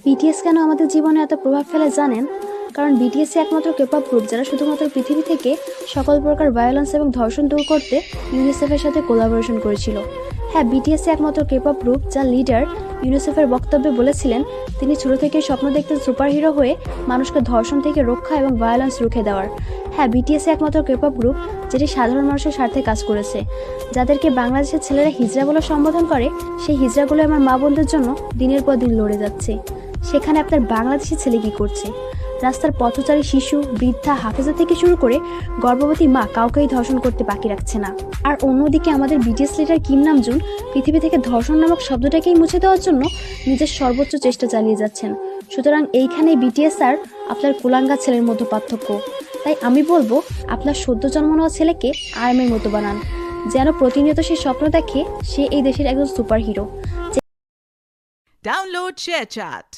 BTS কেন আমাদের জীবনে এত প্রভাব ফেলে জানেন? কারণ বিটিএসই একমাত্র কেপপ গ্রুপ যারা শুধুমাত্র পৃথিবী থেকে সকল প্রকার ভায়োলেন্স এবং ধর্ষণ দূর করতে ইউনিসেফের সাথে কোলাবোরেশন করেছিল। হ্যাঁ, বিটিএসই একমাত্র কেপপ গ্রুপ যার লিডার ইউনিসেফের বক্তব্যে বলেছিলেন তিনি ছোট থেকে স্বপ্ন দেখতেন সুপারহিরো হয়ে মানুষকে ধর্ষণ থেকে রক্ষা এবং ভায়োলেন্স রুখে দেওয়ার। হ্যাঁ, বিটিএসই একমাত্র কেপপ গ্রুপ যেটি সাধারণ মানুষের স্বার্থে কাজ করেছে। যাদেরকে বাংলাদেশের ছেলেরা হিজড়া বলে সম্বোধন করে, সেই হিজড়াগুলো আমার মা বোনদের জন্য দিনের পর দিন লড়ে যাচ্ছে। সেখানে আপনার বাংলাদেশি ছেলে কি করছে? রাস্তার পথচারী শিশু, বৃদ্ধা, হাফেজা থেকে শুরু করে গর্ভবতী মা কাউকেই ধর্ষণ করতে বাকি রাখছে না। আর অন্যদিকে আমাদের বিটিএস লিডার কিম নামজুন পৃথিবী থেকে ধর্ষণ নামক শব্দটাকেই মুছে দেওয়ার জন্য নিজের সর্বোচ্চ চেষ্টা চালিয়ে যাচ্ছেন। সুতরাং এইখানেই বিটিএস আর আপনার কুলাঙ্গা ছেলের মধ্যে পার্থক্য। তাই আমি বলবো আপনার সদ্য জন্ম নেওয়া ছেলেকে আর্মির মতো বানান, যেন প্রতিনিয়ত সে স্বপ্ন দেখে সে এই দেশের একজন সুপার হিরো। Download ShareChat.